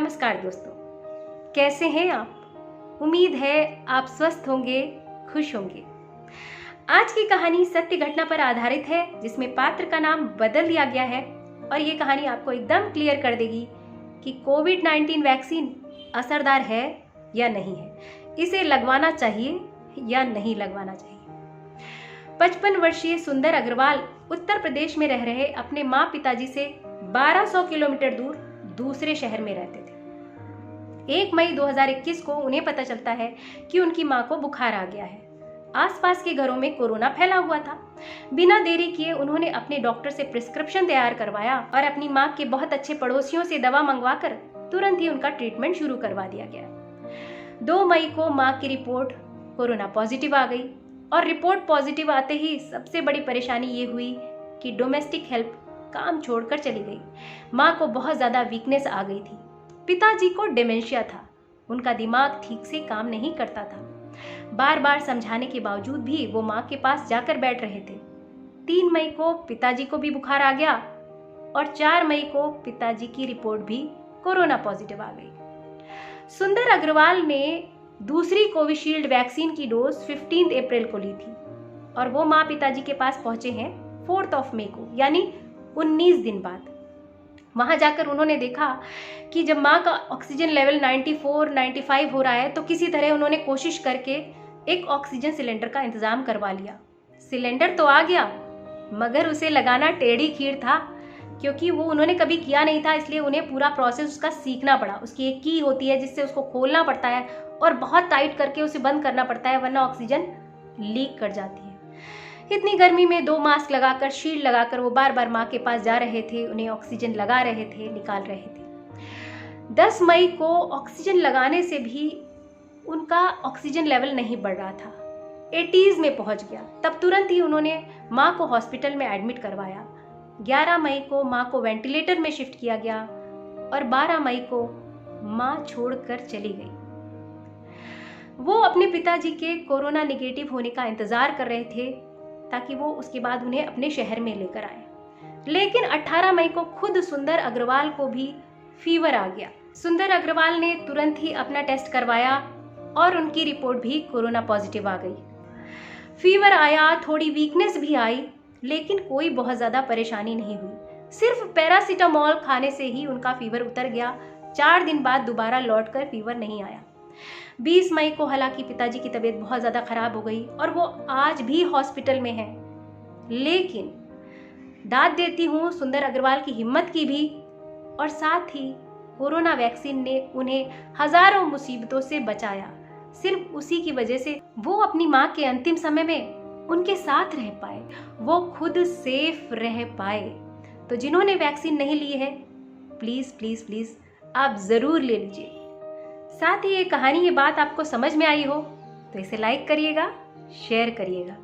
नमस्कार दोस्तों, कैसे हैं आप? उम्मीद है आप स्वस्थ होंगे, खुश होंगे। आज की कहानी सत्य घटना पर आधारित है, जिसमें पात्र का नाम बदल दिया गया है और ये कहानी आपको एकदम क्लियर कर देगी कि कोविड-19 वैक्सीन असरदार है या नहीं है, इसे लगवाना चाहिए या नहीं लगवाना चाहिए। 55 वर्षीय सुंदर अग्रवाल उत्तर प्रदेश में रह रहे अपने माँ पिताजी से 1200 किलोमीटर दूर दूसरे शहर में रहते थे। 1 मई 2021 को उन्हें पता चलता है कि उनकी मां को बुखार आ गया है। आसपास के घरों में कोरोना फैला हुआ था। बिना देरी किए उन्होंने अपने डॉक्टर से प्रिस्क्रिप्शन तैयार करवाया और अपनी मां के बहुत अच्छे पड़ोसियों से दवा मंगवाकर तुरंत ही उनका ट्रीटमेंट शुरू करवा दिया गया। 2 मई को मां की रिपोर्ट कोरोना पॉजिटिव आ गई और रिपोर्ट पॉजिटिव आते ही सबसे बड़ी परेशानी ये हुई कि डोमेस्टिक हेल्प काम छोड़कर चली गई। मां को बहुत ज्यादा वीकनेस आ गई थी। पिताजी को डिमेंशिया था, उनका दिमाग ठीक से काम नहीं करता था। बार बार समझाने के बावजूद भी वो मां के पास जाकर बैठ रहे थे। 3 मई को पिताजी को भी बुखार आ गया और 4 मई को पिताजी की रिपोर्ट भी कोरोना पॉजिटिव आ गई। सुंदर अग्रवाल ने दूसरी कोविशील्ड वैक्सीन की डोज 15 अप्रैल को ली थी और वो माँ पिताजी के पास पहुंचे हैं 4 मई को, यानी 19 दिन बाद। वहां जाकर उन्होंने देखा कि जब माँ का ऑक्सीजन लेवल 94-95 हो रहा है तो किसी तरह उन्होंने कोशिश करके एक ऑक्सीजन सिलेंडर का इंतजाम करवा लिया। सिलेंडर तो आ गया मगर उसे लगाना टेढ़ी खीर था, क्योंकि वो उन्होंने कभी किया नहीं था, इसलिए उन्हें पूरा प्रोसेस उसका सीखना पड़ा। उसकी एक की होती है जिससे उसको खोलना पड़ता है और बहुत टाइट करके उसे बंद करना पड़ता है, वरना ऑक्सीजन लीक कर जाती है। इतनी गर्मी में 2 मास्क लगाकर, शील्ड लगाकर वो बार बार माँ के पास जा रहे थे, उन्हें ऑक्सीजन लगा रहे थे, निकाल रहे थे। 10 मई को ऑक्सीजन लगाने से भी उनका ऑक्सीजन लेवल नहीं बढ़ रहा था, 80s में पहुंच गया। तब तुरंत ही उन्होंने माँ को हॉस्पिटल में एडमिट करवाया। 11 मई को माँ को वेंटिलेटर में शिफ्ट किया गया और 12 मई को माँ छोड़कर चली गई। वो अपने पिताजी के कोरोना निगेटिव होने का इंतजार कर रहे थे ताकि वो उसके बाद उन्हें अपने शहर में लेकर आए। लेकिन 18 मई को खुद सुंदर अग्रवाल को भी फीवर आ गया। सुंदर अग्रवाल ने तुरंत ही अपना टेस्ट करवाया और उनकी रिपोर्ट भी कोरोना पॉजिटिव आ गई। फीवर आया, थोड़ी वीकनेस भी आई, लेकिन कोई बहुत ज्यादा परेशानी नहीं हुई। सिर्फ पैरासीटामोल खाने से ही उनका फीवर उतर गया। 4 दिन बाद दोबारा लौटकर फीवर नहीं आया। 20 मई को हालांकि पिताजी की तबीयत बहुत ज्यादा खराब हो गई और वो आज भी हॉस्पिटल में हैं। लेकिन दाद देती हूँ सुंदर अग्रवाल की हिम्मत की भी, और साथ ही कोरोना वैक्सीन ने उन्हें हजारों मुसीबतों से बचाया। सिर्फ उसी की वजह से वो अपनी माँ के अंतिम समय में उनके साथ रह पाए, वो खुद सेफ रह पाए। तो जिन्होंने वैक्सीन नहीं ली है, प्लीज प्लीज प्लीज आप जरूर ले लीजिए। साथ ही ये कहानी, ये बात आपको समझ में आई हो तो इसे लाइक करिएगा, शेयर करिएगा।